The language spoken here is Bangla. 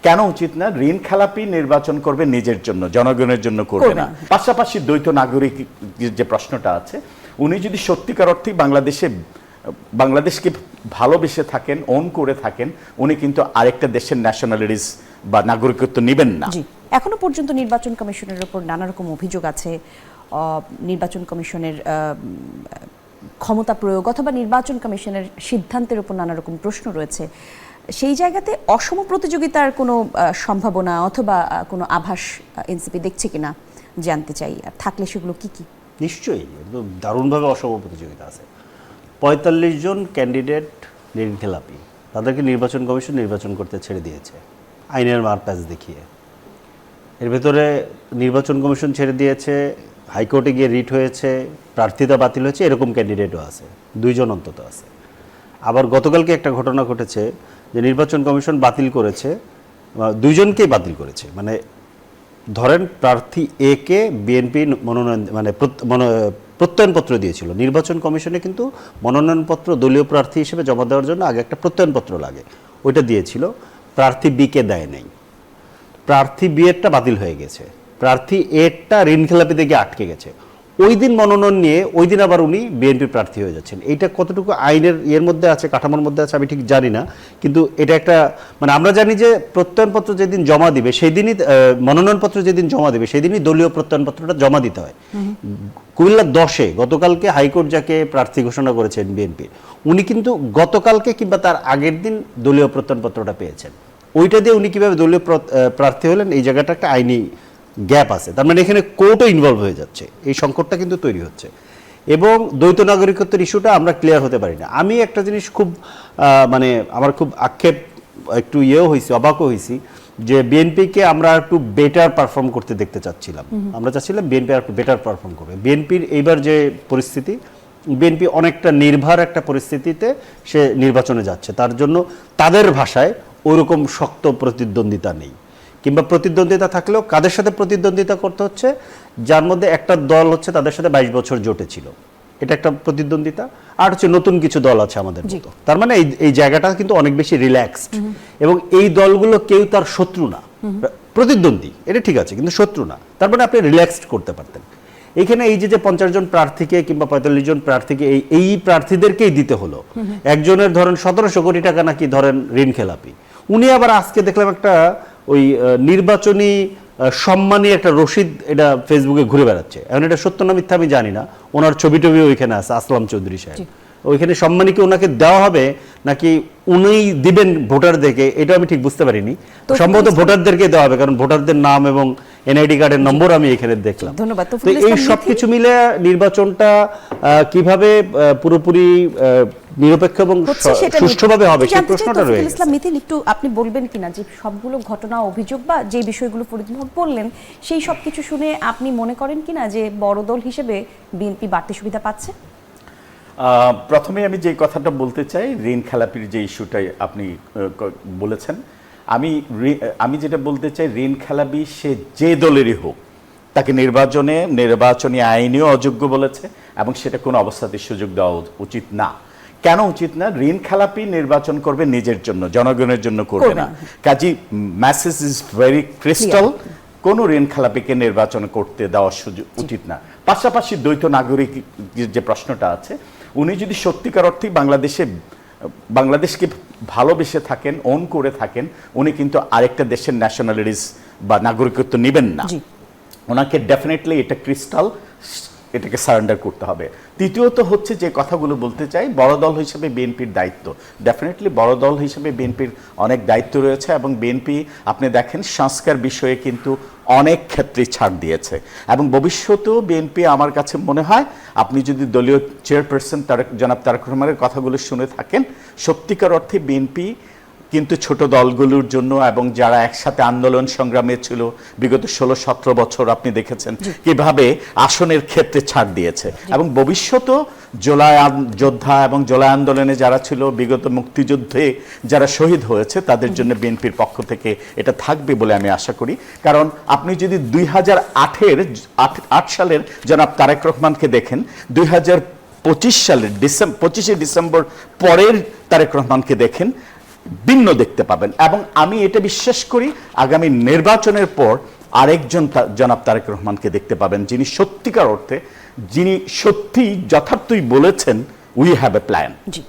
কেন উচিত না? ঋণ খেলাপি নির্বাচন করবে নিজের জন্য, জনগণের জন্য করবে না। পাশাপাশি দ্বৈত নাগরিক যে প্রশ্নটা আছে, উনি যদি সত্যিকার অর্থেই বাংলাদেশকে ভালোবেসে থাকেন, ওন করে থাকেন, উনি কিন্তু আরেকটা দেশের ন্যাশনালিটিস বা নাগরিকত্ব নেবেন না। এখনো পর্যন্ত নির্বাচন কমিশনের উপর নানা রকম অভিযোগ আছে। নির্বাচন কমিশনের ক্ষমতা প্রয়োগ অথবা নির্বাচন কমিশনের সিদ্ধান্তের উপর নানা রকম প্রশ্ন রয়েছে। সেই জায়গাতে অসম প্রতিযোগিতার কোনো সম্ভাবনা অথবা কোনো আভাস এনসিপি দেখছে কিনা জানতে চাই, আর থাকলে সেগুলো কি কি? নিশ্চয়ই একদম দারুণভাবে অসম প্রতিযোগিতা আছে। ৪৫ জন ক্যান্ডিডেট ঋণ খেলাপি, তাদেরকে নির্বাচন কমিশন নির্বাচন করতে ছেড়ে দিয়েছে আইনের মারপ্যাচ দেখিয়ে। এর ভেতরে নির্বাচন কমিশন ছেড়ে দিয়েছে, হাইকোর্টে গিয়ে রিট হয়েছে, প্রার্থিতা বাতিল হয়েছে, এরকম ক্যান্ডিডেটও আছে, 2 জন অন্তত আছে। আবার গতকালকে একটা ঘটনা ঘটেছে যে নির্বাচন কমিশন বাতিল করেছে, 2 জনকেই বাতিল করেছে। মানে ধরেন প্রার্থী এ কে বিএনপি মনোনয়ন প্রত্যয়নপত্র দিয়েছিল নির্বাচন কমিশনে, কিন্তু মনোনয়নপত্র দলীয় প্রার্থী হিসেবে জমা দেওয়ার জন্য আগে একটা প্রত্যয়নপত্র লাগে, ওইটা দিয়েছিল। প্রার্থী বি কে দেয় নাই, প্রার্থী বি এরটা বাতিল হয়ে গেছে, প্রার্থী এরটা ঋণ খেলাপি থেকে আটকে গেছে। ওই দিন মনোনয়ন নিয়ে ওই দিন আবার উনি বিএনপির প্রার্থী হয়ে যাচ্ছেন। এইটা কতটুকু আইনের এর মধ্যে আছে, কাঠামোর মধ্যে আছে আমি ঠিক জানি না, কিন্তু এটা একটা মানে আমরা জানি যে প্রত্যয়নপত্র যেদিন জমা দিবে সেই দিনই, মনোনয়নপত্র যেদিন জমা দিবে সেই দিনই দলীয় প্রত্যয়নপত্রটা জমা দিতে হয়। কুমিল্লা 10-এ গতকালকে হাইকোর্ট যাকে প্রার্থী ঘোষণা করেছেন বিএনপির, উনি কিন্তু গতকালকে কিংবা তার আগের দিন দলীয় প্রত্যয়নপত্রটা পেয়েছেন। ওইটা দিয়ে উনি কিভাবে দলীয় প্রার্থী হলেন, এই জায়গাটা একটা আইনি গ্যাপ আছে। তার মানে এখানে কোর্টও ইনভলভ হয়ে যাচ্ছে, এই সংকটটা কিন্তু তৈরি হচ্ছে। এবং দ্বৈত নাগরিকত্বের ইস্যুটা আমরা ক্লিয়ার হতে পারি না। আমি একটা জিনিস খুব মানে আমার খুব আক্ষেপ, একটু হয়েছি, অবাকও হয়েছি যে বিএনপিকে আমরা একটু বেটার পারফর্ম করতে দেখতে চাচ্ছিলাম। আমরা চাচ্ছিলাম বিএনপি আর একটু বেটার পারফর্ম করবে। বিএনপির এইবার যে পরিস্থিতি, বিএনপি অনেকটা নির্ভর একটা পরিস্থিতিতে সে নির্বাচনে যাচ্ছে, তার জন্য তাদের ভাষায় ওইরকম শক্ত প্রতিদ্বন্দ্বিতা নেই, কিংবা প্রতিদ্বন্দ্বিতা থাকলেও কাদের সাথে প্রতিদ্বন্দ্বিতা করতে হচ্ছে, যার মধ্যে একটা দল হচ্ছে তাদের সাথে 22 বছর জোটে ছিল, এটা একটা প্রতিদ্বন্দ্বিতা, আর হচ্ছে নতুন কিছু দল আছে আমাদের মতো। তার মানে এই জায়গাটা কিন্তু অনেক বেশি রিল্যাক্সড, এবং এই দলগুলো কেউ তার শত্রু না, প্রতিদ্বন্দ্বী, এটা ঠিক আছে, কিন্তু শত্রু না। তার মানে আপনি রিল্যাক্সড করতে পারতেন। এখানে এই যে 50 জন প্রার্থীকে কিংবা 45 জন প্রার্থীকে এই প্রার্থীদেরকেই দিতে হলো। একজনের ধরেন 1700 কোটি টাকা নাকি ধরেন ঋণ খেলাপি, উনি আবার আজকে দেখলাম একটা ওই নির্বাচনী সম্মানী একটা রসিদ এটা ফেসবুকে ঘুরে বেড়াচ্ছে। এখন এটা সত্য না মিথ্যা আমি জানি না, ওনার ছবি টবি ওইখানে আছে, আসলাম চৌধুরী সাহেব। ওইখানে সম্মানী কি ওনাকে দেওয়া হবে নাকি উনি দিবেন ভোটারদেরকে, এটা আমি ঠিক বুঝতে পারিনি। সম্ভবত ভোটারদেরকে দেওয়া হবে, কারণ ভোটারদের নাম এবং এনআইডি কার্ডের নম্বর আমি এখানে দেখলাম। ধন্যবাদ। তো এই সব কিছু মিলে নির্বাচনটা কিভাবে পুরোপুরি নিরপেক্ষ এবং সুষ্ঠুভাবে হবে সেই প্রশ্নটা রয়েছে। ইসলাম মিথিল, একটু আপনি বলবেন কিনা যে সবগুলো ঘটনা, অভিযোগ বা যে বিষয়গুলো ফরিদ বললেন, সেই সব কিছু শুনে আপনি মনে করেন কিনা যে বড় দল হিসেবে বিএনপি বাড়তি সুবিধা পাচ্ছে? প্রথমে আমি যে কথাটা বলতে চাই, ঋণ খেলাপির যে ইস্যুটাই আপনি বলেছেন, আমি যেটা বলতে চাই, ঋণ খেলাপি সে যে দলেরই হোক, তাকে নির্বাচনী আইনেও অযোগ্য বলেছে, এবং সেটা কোনো অবস্থাতেই সুযোগ দেওয়া উচিত না। কেন উচিত না? ঋণ খেলাপি নির্বাচন করবে নিজের জন্য, জনগণের জন্য করবে না। কাজী মেসেজ ইজ ভেরি ক্রিস্টাল, কোনো ঋণ খেলাপিকে নির্বাচন করতে দেওয়া উচিত না। পাশাপাশি দ্বৈত নাগরিক যে প্রশ্নটা আছে, উনি যদি সত্যিকার অর্থেই বাংলাদেশকে ভালোবেসে থাকেন, ওন করে থাকেন, উনি কিন্তু আরেকটা দেশের ন্যাশনালিটিস বা নাগরিকত্ব নেবেন না। ওনাকে ডেফিনেটলি এটা ক্রিস্টাল, এটাকে সারেন্ডার করতে হবে। তৃতীয়ত হচ্ছে যে কথাগুলো বলতে চাই, বড় দল হিসেবে বিএনপির দায়িত্ব, ডেফিনেটলি বড় দল হিসেবে বিএনপির অনেক দায়িত্ব রয়েছে, এবং বিএনপি আপনি দেখেন সংস্কার বিষয়ে কিন্তু অনেক ক্ষেত্রে ছাড় দিয়েছে, এবং ভবিষ্যতেও বিএনপি আমার কাছে মনে হয়, আপনি যদি দলীয় চেয়ারপারসন জনাব তারেক রহমানের কথাগুলো শুনে থাকেন, সত্যিকার অর্থে বিএনপি কিন্তু ছোট দলগুলোর জন্য, এবং যারা একসাথে আন্দোলন সংগ্রামে ছিল বিগত 16-17 বছর, আপনি দেখেছেন কিভাবে আসনের ক্ষেত্রে ছাড় দিয়েছে, এবং ভবিষ্যতেও জুলাই যোদ্ধা এবং জুলাই আন্দোলনে যারা ছিল, বিগত মুক্তিযুদ্ধে যারা শহীদ হয়েছে, তাদের জন্য বিএনপির পক্ষ থেকে এটা থাকবে বলে আমি আশা করি। কারণ আপনি যদি 2008 সালের জনাব তারেক রহমানকে দেখেন, 2025 সালের 25শে ডিসেম্বর পরের তারেক রহমানকে দেখেন, ভিন্ন দেখতে পাবেন। এবং আমি এটা বিশ্বাস করি আগামী নির্বাচনের পর আরেকজন জনাব তারেক রহমানকে দেখতে পাবেন, যিনি সত্যিকার অর্থে, যিনি সত্যি যথার্থই বলেছেন we have a plan. G.